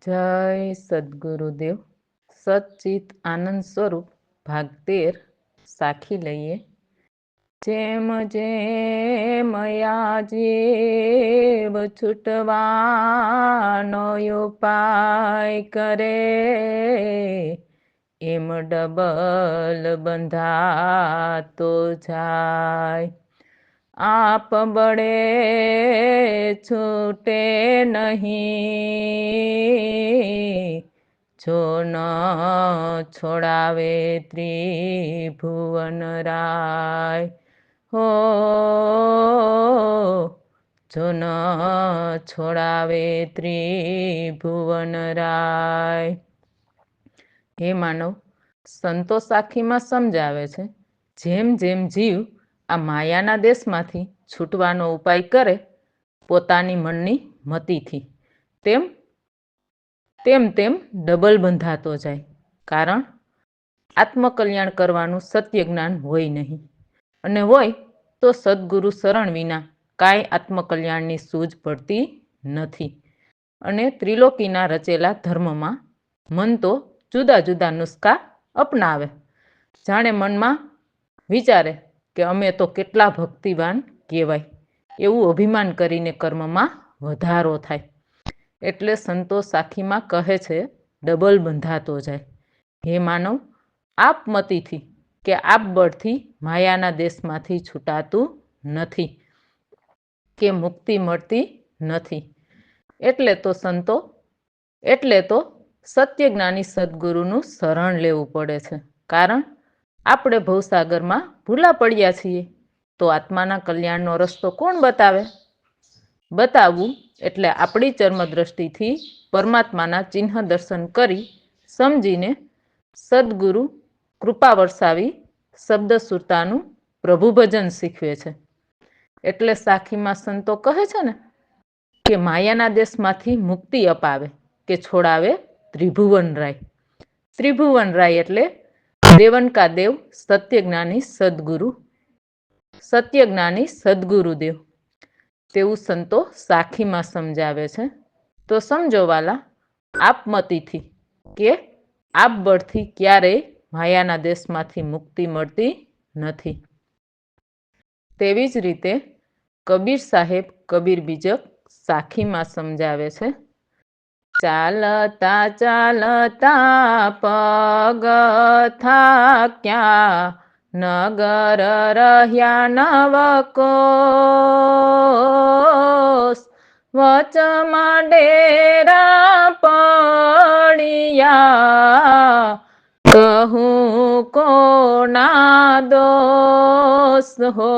જય સદગુરુદેવ. સચ્ચિત આનંદ સ્વરૂપ ભાગ 13 સાખી લઈએ. જેમ જેમ જીવ છૂટવાનો ઉપાય કરે, એમ ડબલ બંધાતો જાય. આપ બળે છૂટે નહીં, જો ન છોડાવે ત્રિભુવન રાય. હો જો ન છોડાવે ત્રિભુવન રાય. હે માનવ, સંતો સાખીમાં સમજાવે છે, જેમ જેમ જીવ આ માયાના દેશમાંથી છૂટવાનો ઉપાય કરે પોતાની મનની મતિથી, તેમ તેમ તેમ ડબલ બંધાતો જાય. કારણ આત્મકલ્યાણ કરવાનું સત્ય જ્ઞાન હોય નહીં, અને હોય તો સદગુરુ શરણ વિના કાંઈ આત્મકલ્યાણની સૂઝ પડતી નથી. અને ત્રિલોકીના રચેલા ધર્મમાં મન તો જુદા જુદા નુસ્ખા અપનાવે. જાણે મનમાં વિચારે કે અમે તો કેટલા ભક્તિવાન કહેવાય, એવું અભિમાન કરીને કર્મમાં વધારો થાય. એટલે સંતો સાખીમાં કહે છે, ડબલ બંધાતો જાય. હે માનવ, આપમતિથી કે આપ બળથી માયાના દેશમાંથી છૂટાતું નથી કે મુક્તિ મળતી નથી. એટલે તો સત્ય જ્ઞાની સદગુરુનું શરણ લેવું પડે છે. કારણ આપણે ભવસાગરમાં ભૂલા પડ્યા છીએ, તો આત્માના કલ્યાણનો રસ્તો કોણ બતાવે? બતાવવું એટલે આપણી ચર્મદ્રષ્ટિથી પરમાત્માના ચિહ્ન દર્શન કરી સમજીને સદગુરુ કૃપા વરસાવી શબ્દ સુરતાનું પ્રભુ ભજન શીખવે છે. એટલે સાખીમાં સંતો કહે છે ને કે માયાના દેશમાંથી મુક્તિ અપાવે કે છોડાવે ત્રિભુવન રાય. ત્રિભુવન રાય એટલે દેવન કા દેવ સત્યજ્ઞાની સદગુરુદેવ. તેવું સંતો સાખીમાં સમજાવે છે. તો સમજો વાલા, આપમતિથી કે આપ બળથી ક્યારેય માયાના દેશમાંથી મુક્તિ મળતી નથી. તેવી જ રીતે કબીર સાહેબ કબીર બીજક સાખીમાં સમજાવે છે. ચાલતા ચાલતા પગ થાક્યા, નગર રહ્યા નવકોસ, વચમાં ડેરા પડ્યા, કહું કોના દોષ હો,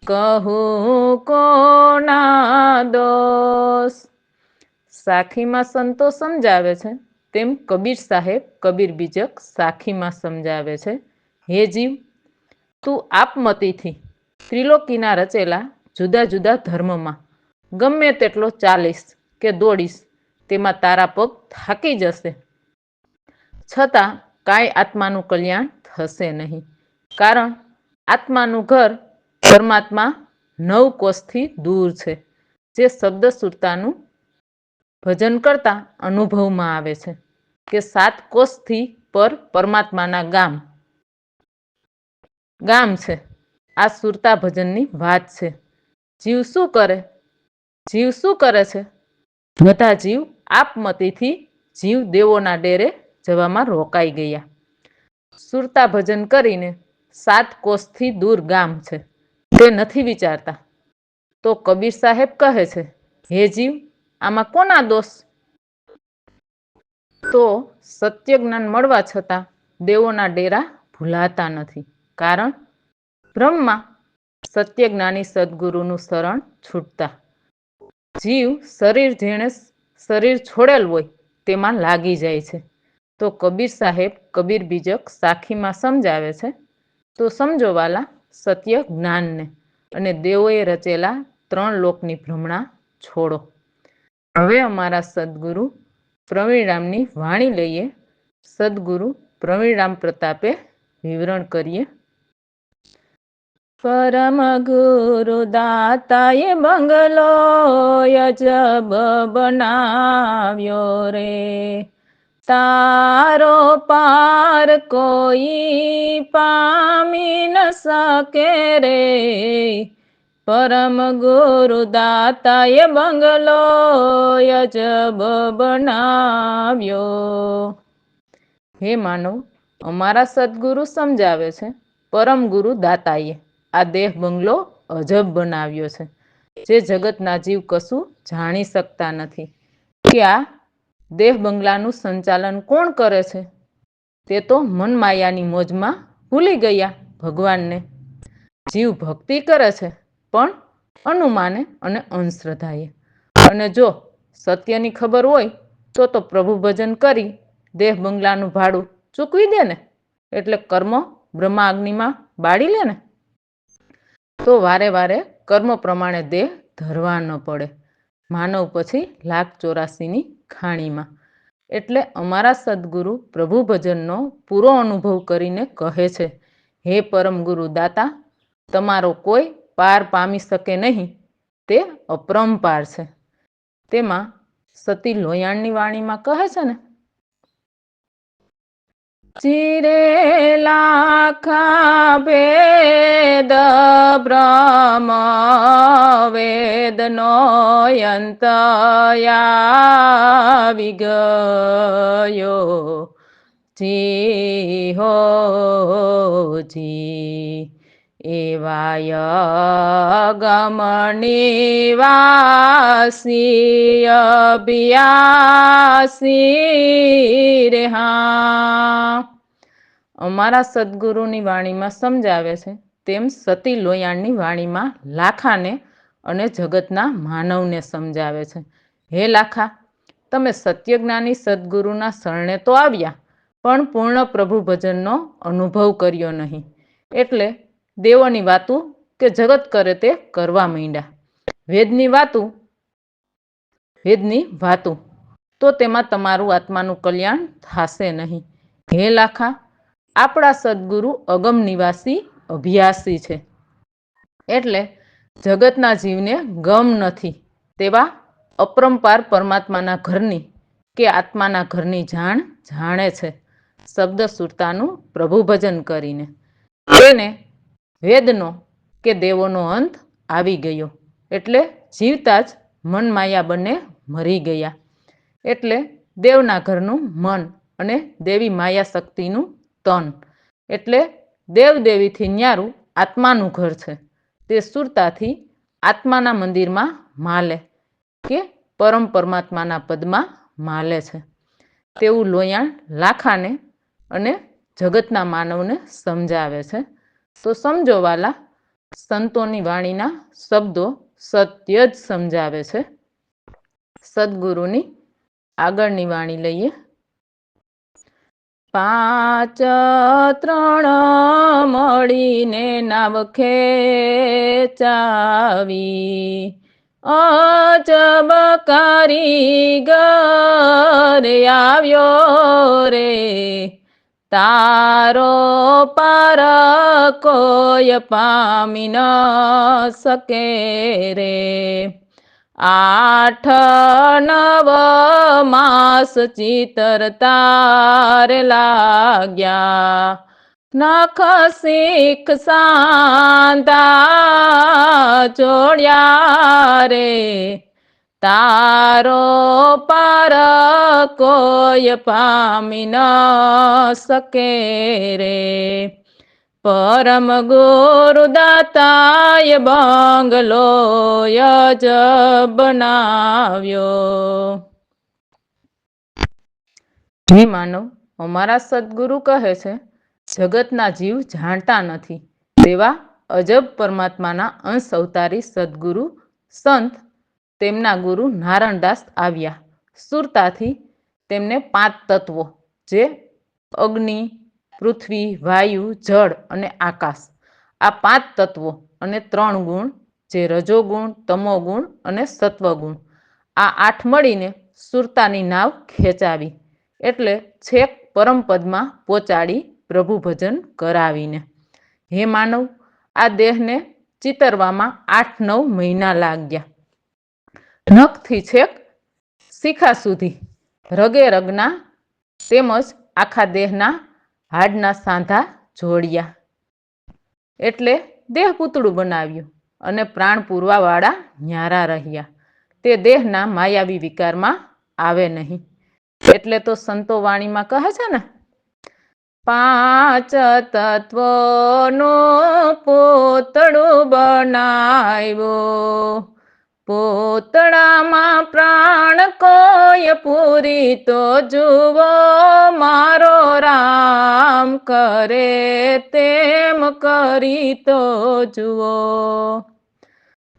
કહું કોના દોષ. સાખીમાં સંતો સમજાવે છે, તેમ કબીર સાહેબ કબીર બીજક સાખીમાં સમજાવે છે. હે જીવ, તું આપમતિથી ત્રિલોકીના રચેલા જુદા જુદા ધર્મમાં ગમે તેટલો ચાલીશ કે દોડીશ, તેમાં તારા પગ થાકી જશે, છતાં કાંઈ આત્માનું કલ્યાણ થશે નહીં. કારણ આત્માનું ઘર પરમાત્મા 9 કોસથી દૂર છે, જે શબ્દ સુરતાનું ભજન કરતા અનુભવમાં આવે છે કે 7 કોસથી પર પરમાત્માના ગામ છે. આ સુરતા ભજનની વાત છે. જીવ શું કરે છે? બધા જીવ આપમતિથી જીવ દેવોના ડેરે જવામાં રોકાઈ ગયા. સુરતા ભજન કરીને 7 કોસથી દૂર ગામ છે, તે નથી વિચારતા. તો કબીર સાહેબ કહે છે, હે જીવ, આમાં કોના દોષ? તો સત્ય જ્ઞાન મળવા છતાં દેવોના ડેરા ભૂલાતા નથી. કારણ બ્રહ્મા સત્ય જ્ઞાની સદગુરુનું શરણ છૂટતા જીવ જેણે શરીર છોડેલ હોય તેમાં લાગી જાય છે. તો કબીર સાહેબ કબીર બીજક સાખીમાં સમજાવે છે. તો સમજો વાલા સત્ય જ્ઞાનને, અને દેવોએ રચેલા 3 લોકની ભ્રમણા છોડો. હવે અમારા સદગુરુ પ્રવીણરામની વાણી લઈએ. સદગુરુ પ્રવીણરામ પ્રતાપે વિવરણ કરીએ. પરમ ગુરુ દાતાએ બંગલો અજબ બનાવ્યો રે, તારો પાર કોઈ પામી ન શકે રે, પરમ ગુરુ દાતાએ બંગલો અજબ બનાવ્યો. હે માનવ, અમારા સદગુરુ સમજાવે છે, પરમ ગુરુ દાતાએ આ દેહ બંગલો અજબ બનાવ્યો છે, જે જગતના જીવ કશું જાણી શકતા નથી કે આ દેહ બંગલાનું સંચાલન કોણ કરે છે. તે તો મન માયાની મોજમાં ભૂલી ગયા ભગવાનને. જીવ ભક્તિ કરે છે, પણ અનુમાને અને અંધશ્રદ્ધાએ. અને જો સત્યની ખબર હોય તો પ્રભુ ભજન કરી દેહ બંગલાનું ભાડું ચૂકવી દે ને, એટલે કર્મ બ્રહ્માગ્નિમાં બાળી લે ને, તો વારે વારે કર્મ પ્રમાણે દેહ ધરવા ન પડે, માનવ પછી 1,84,ની ખાણીમાં. એટલે અમારા સદગુરુ પ્રભુ ભજનનો પૂરો અનુભવ કરીને કહે છે, હે પરમ ગુરુ દાતા, તમારો કોઈ પાર પામી શકે નહીં, તે અપરંપાર છે. તેમાં સતી લોયાણની વાણીમાં કહે છે ને, ચિરે લાખા ભેદ બ્રહ્મ વેદનો અંત આવી ગયો, જી હો જી એવાય ગમની વાસી અભિયાસી રે હા. અમારા સદગુરુની વાણીમાં સમજાવે છે તેમ સતી લોયાણની વાણીમાં લાખાને અને જગતના માનવને સમજાવે છે, હે લાખા, તમે સત્યજ્ઞાની સદગુરુના શરણે તો આવ્યા, પણ પૂર્ણ પ્રભુ ભજનનો અનુભવ કર્યો નહીં, એટલે દેવોની વાતું કે જગત કરે તે કરવા માંડ્યા. વેદની વાતું તો તેમાં તમારું આત્માનું કલ્યાણ થશે નહીં. હે લાખા, આપણા સદગુરુ અગમ નિવાસી અભ્યાસી છે, એટલે જગતના જીવને ગમ નથી તેવા અપરંપાર પરમાત્માના ઘરની કે આત્માના ઘરની જાણ જાણે છે, શબ્દ સુરતાનું પ્રભુ ભજન કરીને. તેને વેદનો કે દેવોનો અંત આવી ગયો, એટલે જીવતા જ મન માયા બંને મરી ગયા. એટલે દેવના ઘરનું મન અને દેવી માયા શક્તિનું તન, એટલે દેવદેવીથી ન્યારું આત્માનું ઘર છે, તે સુરતાથી આત્માના મંદિરમાં માલે કે પરમ પરમાત્માના પદમાં માલે છે. તેવું લોયાણ લાખાને અને જગતના માનવને સમજાવે છે. તો સમજો વાલા, સંતોની વાણીના શબ્દો સત્ય જ સમજાવે છે. સદગુરુની આગળની વાણી લઈએ. 5 3 મળીને નાવ ખેંચાવી, અજબ કારીગર આવ્યો રે, તારો પાર કોઈ પામી ન શકે રે, 8 9 માસ ચિતરતા રે લાગ્યા, નખ શીખ સાંધા જોડ્યા રે, તારો પાર કોઈ પામી ન શકે રે, પરમ ગુરુ દાતાએ બંગલો અજબ બનાવ્યો. હે માનવ, અમારા સદગુરુ કહે છે, જગતના જીવ જાણતા નથી તેવા અજબ પરમાત્માના અંશ અવતારી સદગુરુ સંત તેમના ગુરુ નારણદાસ આવ્યા. સુરતાથી તેમને 5 તત્વો, જે અગ્નિ, પૃથ્વી, વાયુ, જળ અને આકાશ, આ 5 તત્વો અને 3 ગુણ, જે રજોગુણ, તમોગુણ અને સત્વગુણ, આ 8 મળીને સુરતાની નાવ ખેંચાવી, એટલે છેક પરમપદમાં પહોંચાડી પ્રભુ ભજન કરાવીને. હે માનવ, આ દેહને ચિતરવામાં 8-9 મહિના લાગ્યા. નખથી છેક શિખા સુધી રગે રગના તેમજ આખા દેહના હાડના સાંધા જોડ્યા. એટલે દેહ પૂતળું બનાવ્યું અને પ્રાણ પૂરવા વાળા ન્યારા રહ્યા. તે દેહના માયાવી વિકારમાં આવે નહીં. એટલે તો સંતો વાણીમાં કહે છે ને, 5 તત્વોનું પૂતળું બનાવ્યું, પૂતળામાં પ્રાણ કોઈ પૂરી તો જુઓ, મારો રામ કરે તેમ કરી તો જુઓ.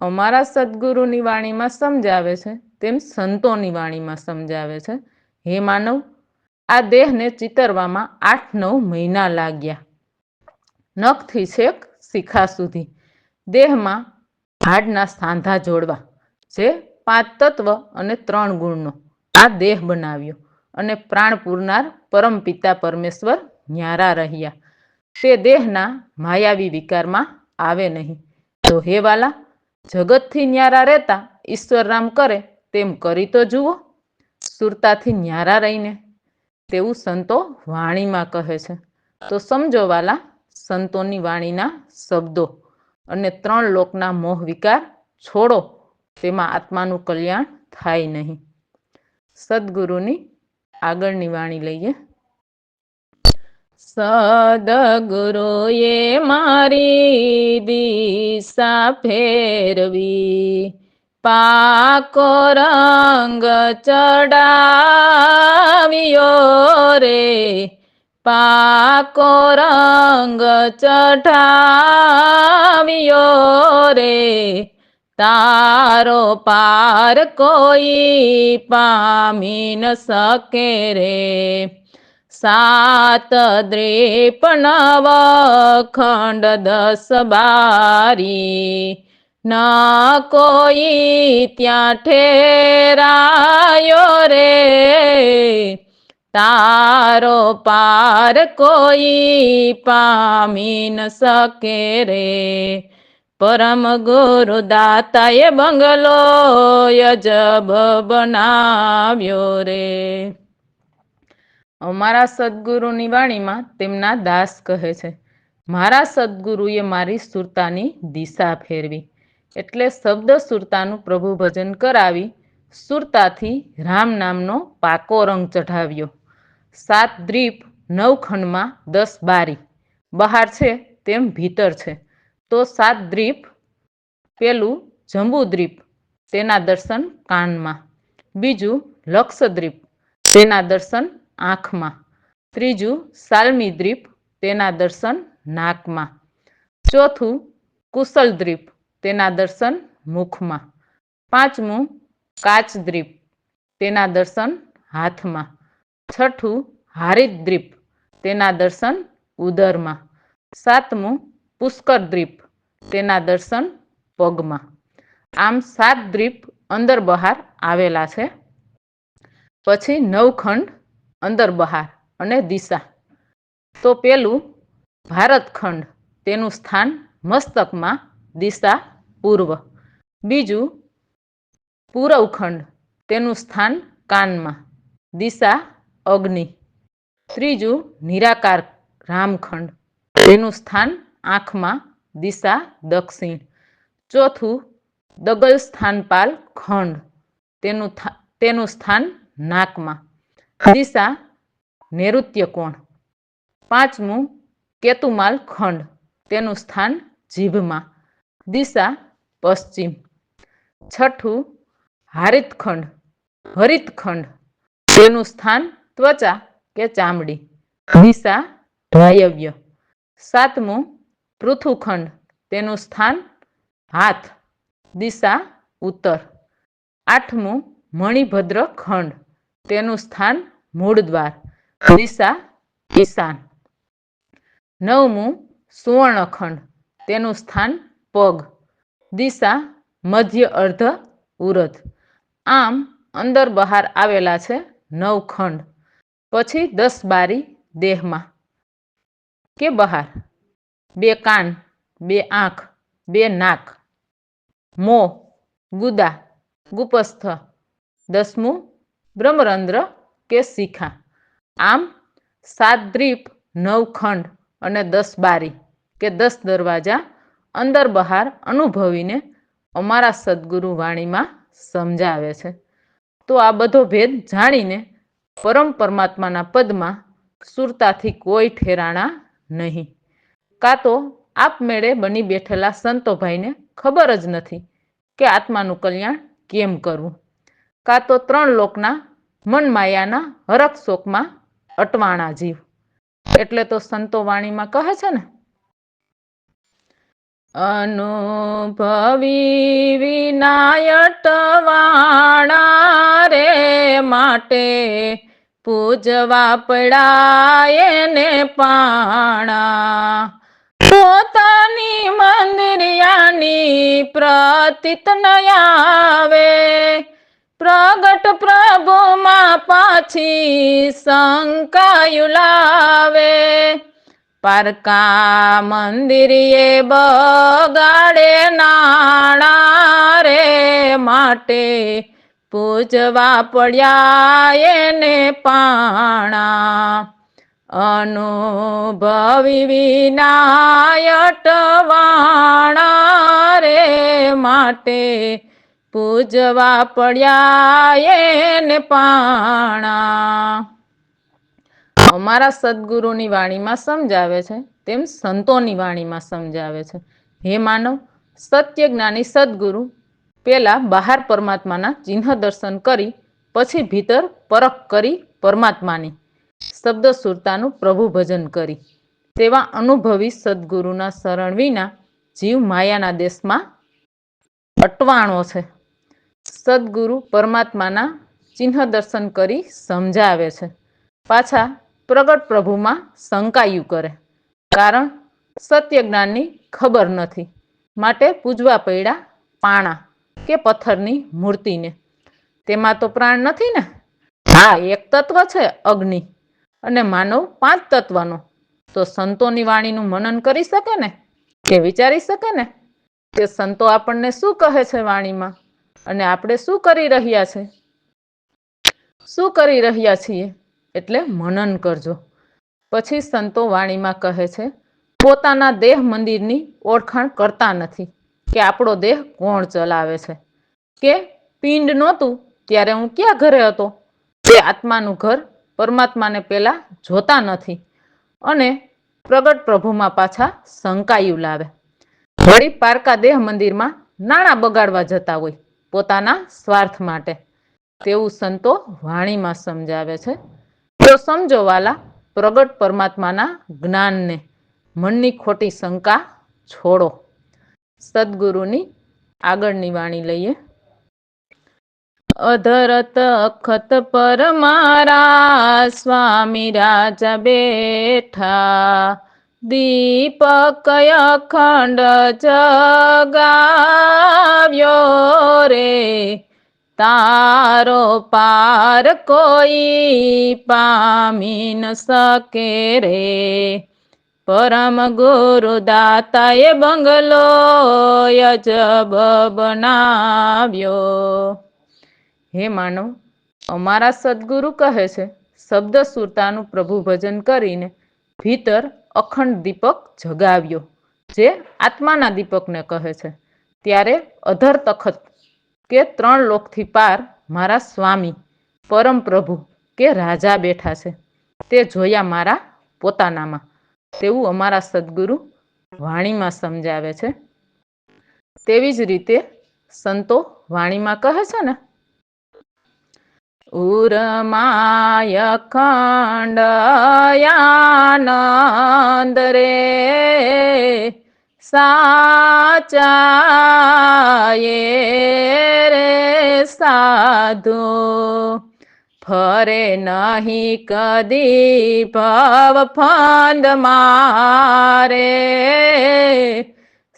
અમારા સદગુરુની વાણીમાં સમજાવે છે તેમ સંતોની વાણીમાં સમજાવે છે, હે માનવ, આ દેહને ચિતરવામાં 8-9 મહિના લાગ્યા. નખથી છેક શિખા સુધી દેહમાં હાડના સાંધા જોડવા, જે 5 તત્વ અને 3 ગુણનો આ દેહ બનાવ્યો અને પ્રાણ પૂરનાર પરમપિતા પરમેશ્વર ન્યારા રહ્યા. તે દેહના માયાવી વિકારમાં આવે નહીં. તો હે વાલા, જગતથી ન્યારા રહેતા ઈશ્વરરામ કરે તેમ કરી તો જુઓ, સુરતાથી ન્યારા રહીને. તેવું સંતો વાણીમાં કહે છે. તો સમજો વાલા, સંતોની વાણીના શબ્દો અને 3 લોકના મોહ વિકાર છોડો, તેમાં આત્માનું કલ્યાણ થાય નહીં. સદગુરુની આગળની વાણી લઈએ. સદગુરુએ મારી દિશા ફેરવી, પાકો રંગ ચડાવ્યો રે, પાકો રંગ ચઢાવ્યો રે, તારો પાર કોઈ પામી ન શકે રે. 7 દ્વીપ 9 ખંડ 10 બારી, ન કોઈ ત્યાં ઠેરાયો રે, તારો પાર કોઈ પામી ન શકે રે. પરમ ગુરુ દાતાએ બંગલો અજબ બનાવ્યો રે. અમારા સદગુરુની વાણીમાં તેમના દાસ કહે છે, મારા સદગુરુએ મારી સુરતાની દિશા ફેરવી, એટલે શબ્દ સુરતાનું પ્રભુ ભજન કરાવી સુરતાથી રામ નામનો પાકો રંગ ચઢાવ્યો. 7 દ્વીપ 9 ખંડમાં 10 બારી, બહાર છે તેમ ભીતર છે. તો 7 દ્વીપ, પેલું જંબુદ્વીપ, તેના દર્શન કાનમાં. બીજું લક્ષદ્વીપ, તેના દર્શન આંખમાં. ત્રીજું સાલ્મીદ્વીપ, તેના દર્શન નાકમાં. ચોથું કુશલદ્વીપ, તેના દર્શન મુખમાં. 5મું કાચદ્વીપ, તેના દર્શન હાથમાં. 6ઠું હારિદ્વીપ, તેના દર્શન ઉદરમાં. 7મું પુષ્કરદ્વીપ, તેના દર્શન પગમાં. આમ 7 દ્વીપ અંદર બહાર આવેલા છે. પછી 9 ખંડ અંદર બહાર અને દિશા. તો પેલું ભારતખંડ, તેનું સ્થાન મસ્તકમાં, દિશા પૂર્વ. બીજું પૂરવખંડ, તેનું સ્થાન કાનમાં, દિશા અગ્નિ. ત્રીજું નિરાકાર રામખંડ, તેનું સ્થાન આંખમાં, દિશા દક્ષિણ. ચોથું દગલ સ્થાનપાલ ખંડ, તેનું સ્થાન નાકમાં, દિશા નૈઋત્ય કોણ. 5મું કેતુમાલ ખંડ, તેનું સ્થાન જીભમાં, દિશા પશ્ચિમ. 6ઠું હરિતખંડ, તેનું સ્થાન ત્વચા કે ચામડી, દિશા વાયવ્ય. 7મું પૃથુખંડ, તેનું સ્થાન હાથ, દિશા ઉત્તર. 8મું મણિભદ્ર ખંડ, તેનું સ્થાન મૂળદ્વાર, દિશા ઈશાન. 9મું સુવર્ણખંડ, તેનું સ્થાન પગ, દિશા મધ્ય અર્ધ ઉરધ. આમ અંદર બહાર આવેલા છે 9 ખંડ. પછી 10 બારી દેહમાં કે બહાર. 2 કાન, બે આંખ, બે નાક, મોં, ગુદા, ગુપસ્થ, 10મું બ્રહ્મરંધ્ર કે શિખા. આમ 7 દ્વીપ, 9 ખંડ અને 10 બારી કે 10 દરવાજા અંદર બહાર અનુભવીને અમારા સદગુરુ વાણીમાં સમજાવે છે. તો આ બધો ભેદ જાણીને પરમ પરમાત્માના પદમાં સુરતાથી કોઈ ઠેરાણા નહીં. કાં તો આપમેળે બની બેઠેલા સંતોભાઈને ખબર જ નથી કે આત્માનું કલ્યાણ કેમ કરવું. કાં તો 3 લોકના મન માયાના હરખ શોકમાં અટવાણા જીવ. એટલે તો સંતો વાણીમાં કહે છે ને, અનુભવી વિનાય અટવાણા રે, માટે પૂજવા પડ્યા એને પાણા. પોતાની મંદિરિયાની પ્રતીત ન આવે, પ્રગટ પ્રભુમાં પાછી શંકાયુ લાવે. પારકા મંદિરે બગાડે નાણા રે, માટે પૂજવા પડ્યા એને પાણા. અનુભવી વિનાય અટવાણા રે, માટે પૂજવા પડ્યા એને પાણા. અમારા સદગુરુની વાણીમાં સમજાવે છે તેમ સંતોની વાણીમાં સમજાવે છે. હે માનવ, સત્ય જ્ઞાની સદગુરુ પેલા બહાર પરમાત્માના ચિહ્ન દર્શન કરી પછી ભીતર પરખ કરી પરમાત્માની શબ્દ સુરતાનું પ્રભુ ભજન કરી તેવા અનુભવી સદગુરુના શરણ વિના જીવ માયાના દેશમાં અટવાણો છે. સદગુરુ પરમાત્માના ચિહ્ન દર્શન કરી સમજાવે છે, પાછા પ્રગટ પ્રભુમાં શંકાયું કરે. કારણ સત્ય જ્ઞાનની ખબર નથી, માટે પૂજવા પડ્યા પાણા કે પથ્થરની મૂર્તિને. તેમાં તો પ્રાણ નથી ને? હા, એક તત્વ છે અગ્નિ, અને માનવ 5 તત્વનો. તો સંતોની વાણીનું મનન કરી શકે ને, કે વિચારી શકે ને કે સંતો આપણને શું કહે છે વાણીમાં, અને આપણે શું કરી રહ્યા છે, શું કરી રહ્યા છીએ. એટલે મનન કરજો. પછી સંતો વાણીમાં કહે છે, પોતાના દેહ મંદિરની ઓળખાણ કરતા નથી કે આપણો દેહ કોણ ચલાવે છે, કે પિંડ નહોતું ત્યારે હું ક્યાં ઘરે હતો. તે આત્માનું ઘર પરમાત્માને પેલા જોતા નથી અને પ્રગટ પ્રભુમાં પાછા શંકાયું લાવે. વળી પારકા દેહ મંદિરમાં નાણાં બગાડવા જતા હોય પોતાના સ્વાર્થ માટે. તેવું સંતો વાણીમાં સમજાવે છે. તો સમજો વાલા, પ્રગટ પરમાત્માના જ્ઞાનને, મનની ખોટી શંકા છોડો. સદગુરુની આગળની વાણી લઈએ. અધરત અખત પર મારા સ્વામી રાજા બેઠા, દીપક અખંડ જગાવ્યો રે, તારો પાર કોઈ પામી ન શકે રે. પરમ ગુરુ દાતાએ બંગલો અજબ બનાવ્યો. હે માનવ, અમારા સદગુરુ કહે છે, શબ્દ સુરતાનું પ્રભુ ભજન કરીને ભીતર અખંડ દીપક જગાવ્યો, જે આત્માના દીપકને કહે છે. ત્યારે અધર તખત કે 3 લોકથી પાર મારા સ્વામી પરમ પ્રભુ કે રાજા બેઠા છે, તે જોયા મારા પોતાનામાં. તેવું અમારા સદગુરુ વાણીમાં સમજાવે છે. તેવી જ રીતે સંતો વાણીમાં કહે છે ને, ઉરમાય ખંડ આનંદ રે, સાચા રે સાધુ, ફરે નહીં કદી ભવ ફંદ મારે,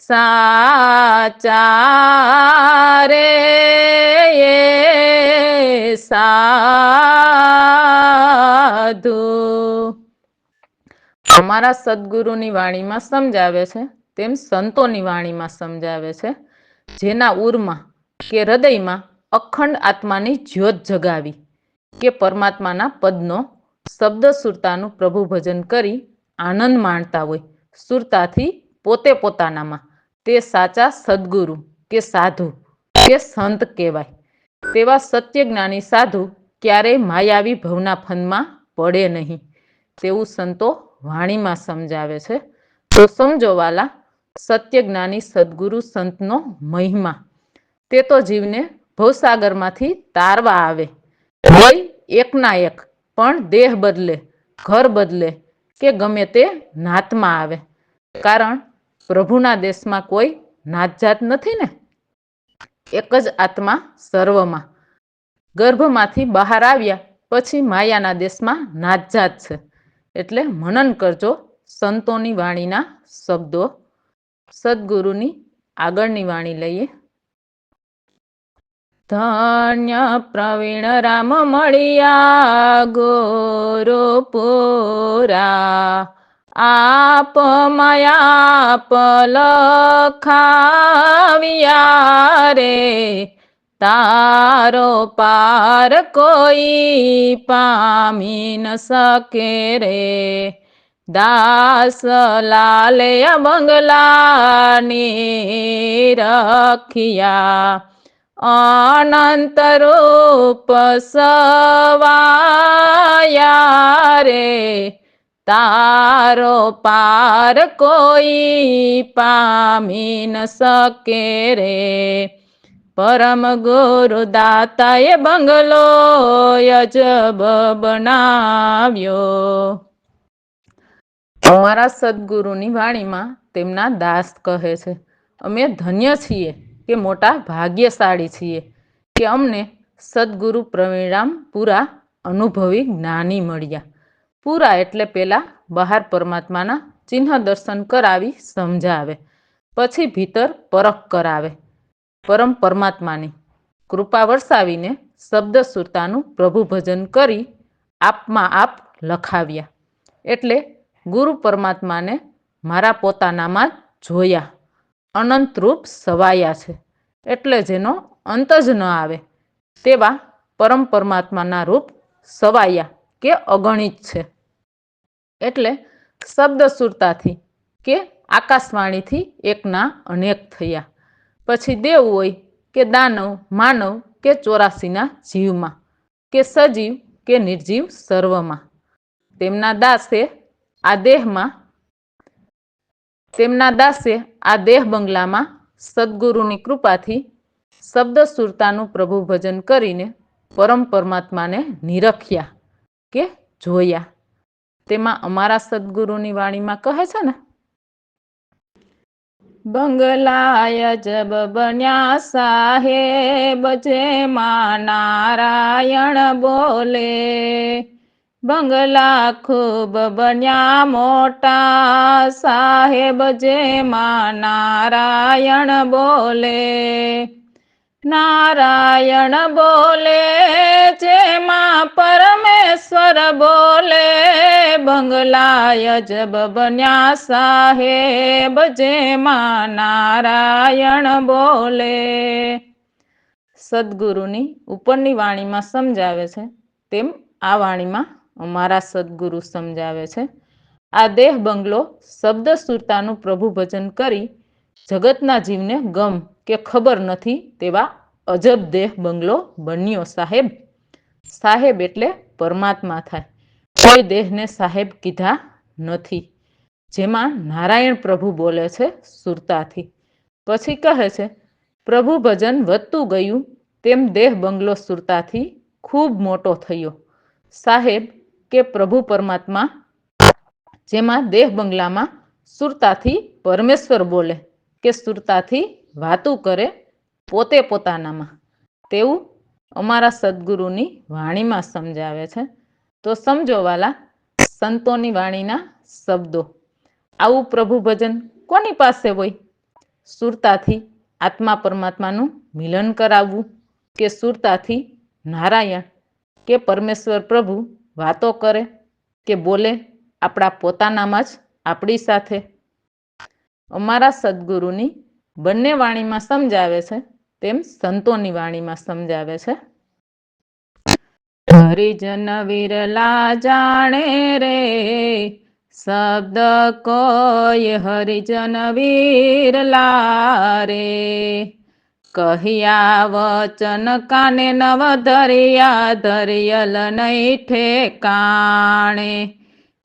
સાચા રે સાધુ. અમારા સદગુરુની વાણીમાં સમજાવે છે તેમ સંતોની વાણીમાં સમજાવે છે. જેના ઉરમાં કે હૃદયમાં અખંડ આત્માની જ્યોત જગાવી કે પરમાત્માના પદનો શબ્દ સુરતાનું પ્રભુ ભજન કરી આનંદ માણતા હોય સુરતાથી પોતે પોતાનામાં, તે સાચા સદગુરુ કે સાધુ કે સંત કહેવાય. તેવા સત્ય જ્ઞાની સાધુ ક્યારેય માયાવી ભવના ફંદમાં પડે નહીં તેવું સંતો વાણીમાં સમજાવે છે. તો સમજો વાલા, સત્ય જ્ઞાની સદગુરુ સંતનો મહિમા તે તો જીવને ભવસાગરમાંથી તારવા આવે. હોય એકના એક, પણ દેહ બદલે, ઘર બદલે કે ગમે તે નાતમાં આવે. કારણ પ્રભુના દેશમાં કોઈ નાત જાત નથી ને. એક જ આત્મા સર્વમાં. ગર્ભમાંથી બહાર આવ્યા પછી માયાના દેશમાં નાત જાત છે. એટલે મનન કરજો સંતોની વાણીના શબ્દો. સદગુરુની આગળની વાણી લઈએ. ધન્ય પ્રવીણ રામ મળ્યા ગુરુ પુરા, આપ માયા લખાવ્યા રે, તારો પાર કોઈ પામી ન શકે રે. દાસ લાલે બંગલાની રખિયા, અનંત રૂપ સવાયા રે, તારો પાર કોઈ પામી ન શકે રે. પરમ ગુરુ દાતાએ બંગલો અજબ બનાવ્યો. અમારા સદગુરુની વાણીમાં તેમના દાસ કહે છે, અમે ધન્ય છીએ કે મોટા ભાગ્યશાળી છીએ કે અમને સદગુરુ પ્રવીણરામ પૂરા અનુભવી જ્ઞાની મળ્યા. પૂરા એટલે પેલા બહાર પરમાત્માના ચિહ્ન દર્શન કરાવી સમજાવે, પછી ભીતર પરખ કરાવે. પરમ પરમાત્માની કૃપા વરસાવીને શબ્દ સુરતાનું પ્રભુ ભજન કરી આપમાં આપ લખાવ્યા. એટલે ગુરુ પરમાત્માને મારા પોતાનામાં જ જોયા. અનંત રૂપ સવાયા છે. એટલે જેનો અંત જ ન આવે તેવા પરમ પરમાત્માના રૂપ સવાયા કે અગણિત છે. એટલે શબ્દ સુરતાથી કે આકાશવાણીથી એકના અનેક થયા. પછી દેવ હોય કે દાનવ, માનવ કે 84ના જીવમાં, કે સજીવ કે નિર્જીવ સર્વમાં. તેમના દાસે આ દેહ બંગલામાં સદગુરુની કૃપાથી શબ્દ સુરતાનું પ્રભુ ભજન કરીને પરમ પરમાત્માને નિરખ્યા કે જોયા. તેમાં અમારા સદગુરુની વાણીમાં કહે છે ને, બંગલાય જબ બન્યા સાહેબ જેમાં નારાયણ બોલે, બંગલા ખૂબ બન્યા મોટા સાહેબ જેમાં નારાયણ બોલે, નારાયણ બોલે જેમાં પરમેશ્વર બોલે, બંગલાય જબ બન્યા સાહેબ જેમાં નારાયણ બોલે. સદગુરુની ઉપરની વાણીમાં સમજાવે છે તેમ આ વાણીમાં અમારા સદગુરુ સમજાવે છે. આ દેહ બંગલો શબ્દ સુરતાનું પ્રભુ ભજન કરી જગતના જીવને ગમ કે ખબર નથી તેવા અજબ દેહ બંગલો બન્યો સાહેબ. સાહેબ એટલે પરમાત્મા થાય. કોઈ દેહને સાહેબ કીધા નથી. જેમાં નારાયણ પ્રભુ બોલે છે સુરતાથી. પછી કહે છે, પ્રભુ ભજન વધતું ગયું તેમ દેહ બંગલો સુરતાથી ખૂબ મોટો થયો. સાહેબ કે પ્રભુ પરમાત્મા, જેમાં દેહ બંગલામાં સુરતાથી પરમેશ્વર બોલે કે સુરતાથી વાતું કરે પોતે પોતાનામાં, તેવું અમારા સદગુરુની વાણીમાં સમજાવે છે. તો સમજો વાલા, સંતોની વાણીના શબ્દો. આવું પ્રભુ ભજન કોની પાસે હોય? સુરતાથી આત્મા પરમાત્માનું મિલન કરાવવું, કે સુરતાથી નારાયણ કે પરમેશ્વર પ્રભુ વાતો કરે કે બોલે આપણા પોતાનામાં જ આપણી સાથે. અમારા સદગુરુની બંને વાણીમાં સમજાવે છે તેમ સંતોની વાણીમાં સમજાવે છે. હરિજન વિરલા જાણે રે, શબ્દ કોઈ હરિજન વિરલા રે. કહ્યા વચન કાને નવ ધરિયા, ધરિયલ નહીં ઠેકાણે.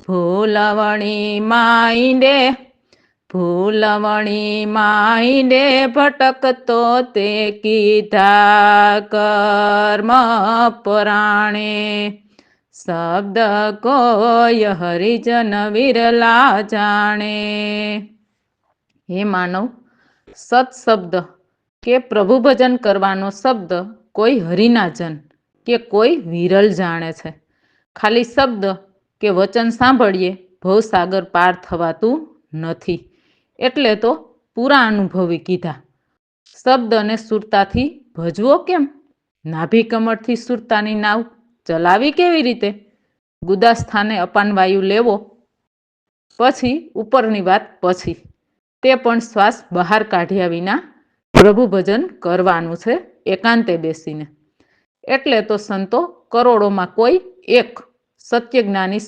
ફૂલવણી માઈડે ભટકતો તે કીધા કર્મ પરાણે. શબ્દ કોઈ હરિજન વિરલા જાણે. હે માનવ, સત્શબ્દ કે પ્રભુ ભજન કરવાનો શબ્દ કોઈ હરિના જન કે કોઈ વિરલ જાણે છે. ખાલી શબ્દ કે વચન સાંભળીએ ભવસાગર પાર થવાતું નથી. એટલે તો પૂરા અનુભવી કીધા. શબ્દને સુરતાથી ભજવો કેમ? નાભી કમળથી સુરતાની નાવ ચલાવી કેવી રીતે? ગુદા સ્થાને અપાન વાયુ લેવો, પછી ઉપરની વાત પછી. તે પણ શ્વાસ બહાર કાઢ્યા વિના પ્રભુ ભજન કરવાનું છે, એકાંતે બેસીને. એટલે તો સંતો કરોડોમાં કોઈ એક સત્યજ્ઞાની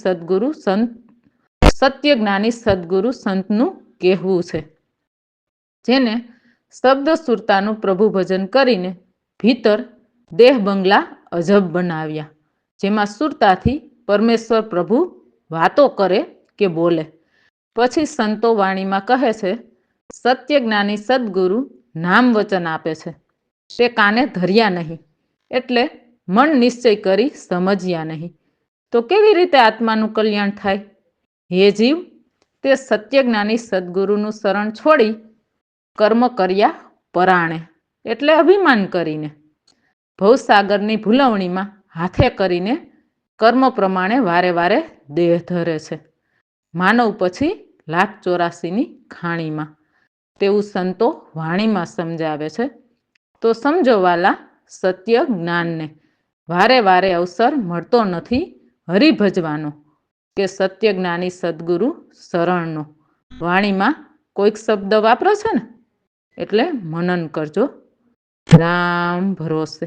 સદગુરુ સંતનું કહેવું છે, જેને શબ્દ સુરતાનું પ્રભુ ભજન કરીને ભીતર દેહ બંગલા અજબ બનાવ્યા, જેમાં સુરતાથી પરમેશ્વર પ્રભુ વાતો કરે કે બોલે. પછી સંતો વાણીમાં કહે છે, સત્યજ્ઞાની સદગુરુ નામ વચન આપે છે, તે કાને ધર્યા નહીં, એટલે મન નિશ્ચય કરી સમજ્યા નહીં. તો કેવી રીતે આત્માનું કલ્યાણ થાય? હે જીવ, તે સત્યજ્ઞાની સદગુરુનું શરણ છોડી કર્મ કર્યા પરાણે, એટલે અભિમાન કરીને, ભવસાગરની ભૂલવણીમાં હાથે કરીને કર્મ પ્રમાણે વારે વારે દેહ ધરે છે, માનવ પછી 1,84,ની ખાણીમાં. તેવું સંતો વાણીમાં સમજાવે છે. તો સમજો વાલા, સત્ય જ્ઞાનને વારે વારે અવસર મળતો નથી હરિભજવાનો કે સત્ય જ્ઞાની સદગુરુ શરણનો. વાણીમાં કોઈક શબ્દ વાપરો છે ને, એટલે મનન કરજો. રામ ભરોસે.